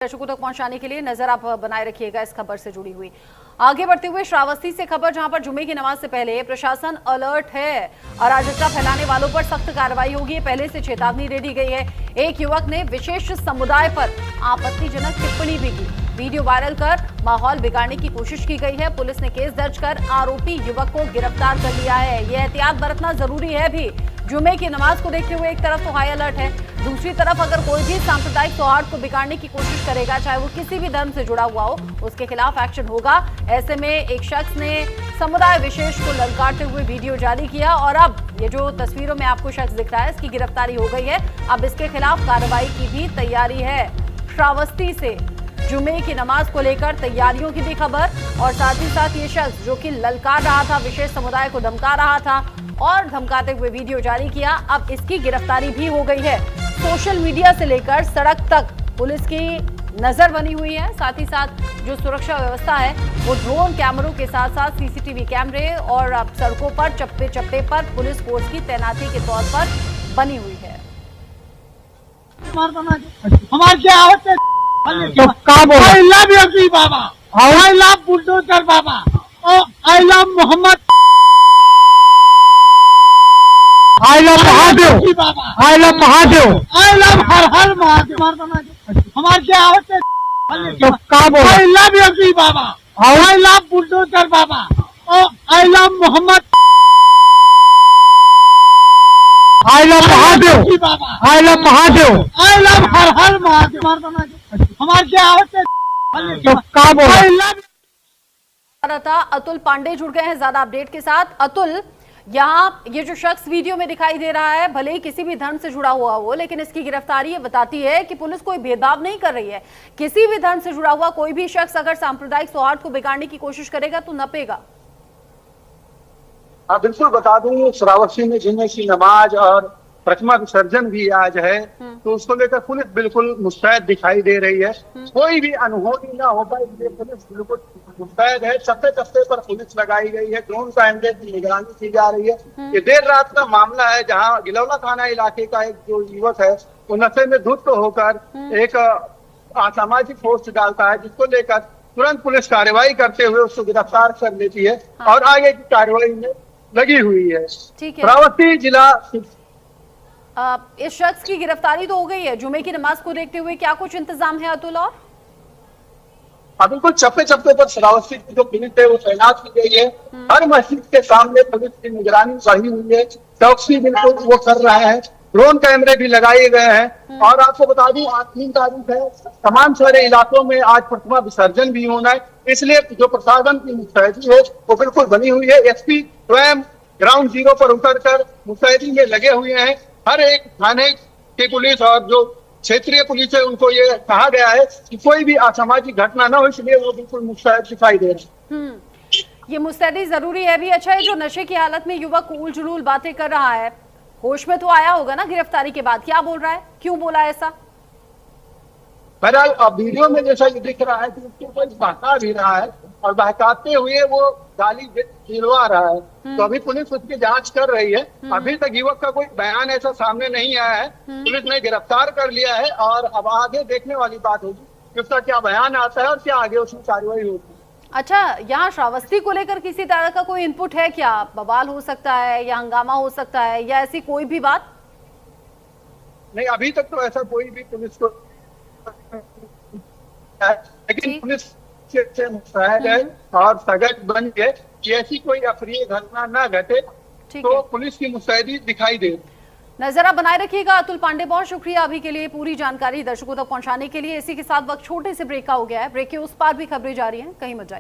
दर्शकों तक पहुंचाने के लिए नजर आप बनाए रखिएगा इस खबर से जुड़ी हुई। आगे बढ़ते हुए श्रावस्ती से खबर, जहां पर जुमे की नमाज से पहले प्रशासन अलर्ट है। अराजकता फैलाने वालों पर सख्त कार्रवाई होगी, पहले से चेतावनी दे दी गई है। एक युवक ने विशेष समुदाय पर आपत्तिजनक टिप्पणी भी की, वीडियो वायरल कर माहौल बिगाड़ने की कोशिश की गई है। पुलिस ने केस दर्ज कर आरोपी युवक को गिरफ्तार कर लिया है। यह एहतियात बरतना जरूरी है भी। जुमे की नमाज को देखते हुए एक तरफ तो हाई अलर्ट है, दूसरी तरफ अगर कोई भी सांप्रदायिक सौहार्द को बिगाड़ने की कोशिश करेगा, चाहे वो किसी भी धर्म से जुड़ा हुआ हो, उसके खिलाफ एक्शन होगा। ऐसे में एक शख्स ने समुदाय विशेष को ललकारते हुए वीडियो जारी किया और अब ये जो तस्वीरों में आपको शख्स दिख रहा है, इसकी गिरफ्तारी हो गई है। अब इसके खिलाफ कार्रवाई की भी तैयारी है। श्रावस्ती से जुमे की नमाज को लेकर तैयारियों की भी खबर, और साथ ही साथ ये शख्स जो कि ललकार रहा था, विशेष समुदाय को धमका रहा था और धमकाते हुए वीडियो जारी किया, अब इसकी गिरफ्तारी भी हो गई है। सोशल मीडिया से लेकर सड़क तक पुलिस की नजर बनी हुई है। साथ ही साथ जो सुरक्षा व्यवस्था है वो ड्रोन कैमरों के साथ साथ सीसीटीवी कैमरे और अब सड़कों पर चप्पे चप्पे पर पुलिस फोर्स की तैनाती के तौर पर बनी हुई है। हमारे क्या होते I love Yogi Baba, I love bulldozer Baba, I love Mohammad, I love Mahadev, I love Mahadev, I love Har Har Mahadev. हमारे क्या होते I love Yogi Baba, I love bulldozer Baba, I love Mohammad, I love Mahadev, I love Mahadev, I love Har Har Mahadev. हमारे क्या होते अतुल पांडे जुड़ गए हैं ज्यादा अपडेट के साथ। अतुल, यहाँ ये जो शख्स वीडियो में दिखाई दे रहा है, भले ही किसी भी धर्म से जुड़ा हुआ हो, लेकिन इसकी गिरफ्तारी ये बताती है कि पुलिस कोई भेदभाव नहीं कर रही है। किसी भी धर्म से जुड़ा हुआ कोई भी शख्स अगर सांप्रदायिक सौहार्द को बिगाड़ने की कोशिश करेगा तो नपेगा। हाँ, बिल्कुल बता दूं, श्रावस्ती में जुमे की नमाज और प्रतिमा विसर्जन भी आज है, तो उसको लेकर पुलिस बिल्कुल मुस्तैद दिखाई दे रही है। कोई भी अनहोनी ना हो पाए, इसलिए पुलिस बिल्कुल मुस्तैद है। चप्पे चप्पे पर पुलिस लगाई गई है, ड्रोन कैमरे की निगरानी की जा रही है। ये देर रात का मामला है, जहां गिलौला थाना इलाके का एक जो युवक है वो नशे में धुत होकर एक असामाजिक फोर्स डालता है, जिसको लेकर तुरंत पुलिस कार्रवाई करते हुए उसको गिरफ्तार कर लेती है और आगे की कार्रवाई में लगी हुई है। श्रावस्ती जिला इस शख्स की गिरफ्तारी तो हो गई है। जुमे की नमाज को देखते हुए क्या कुछ इंतजाम है अतुल? और बिल्कुल चप्पे चप्पे पर श्रावस्ती की जो पुलिस है वो तैनात की गई है। हर मस्जिद के सामने पुलिस की निगरानी बढ़ी हुई है, चौकसी बिल्कुल वो कर रहा है, ड्रोन कैमरे भी लगाए गए हैं। और आपको बता दूं, आज 3 तारीख है, तमाम सारे इलाकों में आज प्रतिमा विसर्जन भी होना है, इसलिए जो प्रशासन की मुस्तैदी है वो बिल्कुल बनी हुई है। एसपी स्वयं ग्राउंड जीरो पर उतरकर मुस्तैदी में लगे हुए हैं। हर एक थाने की पुलिस और जो क्षेत्रीय पुलिस है उनको ये कहा गया है कि कोई भी असामाजिक घटना ना हो, इसलिए वो बिल्कुल मुस्तैद दिखाई दे रहे हैं। ये मुस्तैदी जरूरी है भी। अच्छा है, जो नशे की हालत में युवक उल जुलूल बातें कर रहा है, होश में तो आया होगा ना गिरफ्तारी के बाद? क्या बोल रहा है, क्यों बोला ऐसा? बहरहाल अब वीडियो में जैसा ये दिख रहा है कि उसके ऊपर बहका भी रहा है और बहकाते हुए वो गाली दिलवा रहा है, तो अभी पुलिस उसकी जांच कर रही है। अभी तक युवक का कोई बयान ऐसा सामने नहीं आया है। पुलिस ने गिरफ्तार कर लिया है और अब आगे देखने वाली बात होगी कि उसका क्या बयान आता है और क्या आगे उसमें कार्रवाई होगी। अच्छा, यहाँ श्रावस्ती को लेकर किसी तरह का कोई इनपुट है क्या? बवाल हो सकता है या हंगामा हो सकता है या ऐसी कोई भी बात? नहीं, अभी तक तो ऐसा कोई भी पुलिस को, लेकिन पुलिस से मुस्तैद है और सजग बन गए कि ऐसी कोई अप्रिय घटना न घटे, तो पुलिस की मुस्तैदी दिखाई दे। नजर बनाए रखिएगा। अतुल पांडे, बहुत शुक्रिया अभी के लिए पूरी जानकारी दर्शकों तक पहुंचाने के लिए। इसी के साथ वक्त छोटे से ब्रेक का हो गया है। ब्रेक के उस पार भी खबरें जारी हैं, कहीं मत जाइए।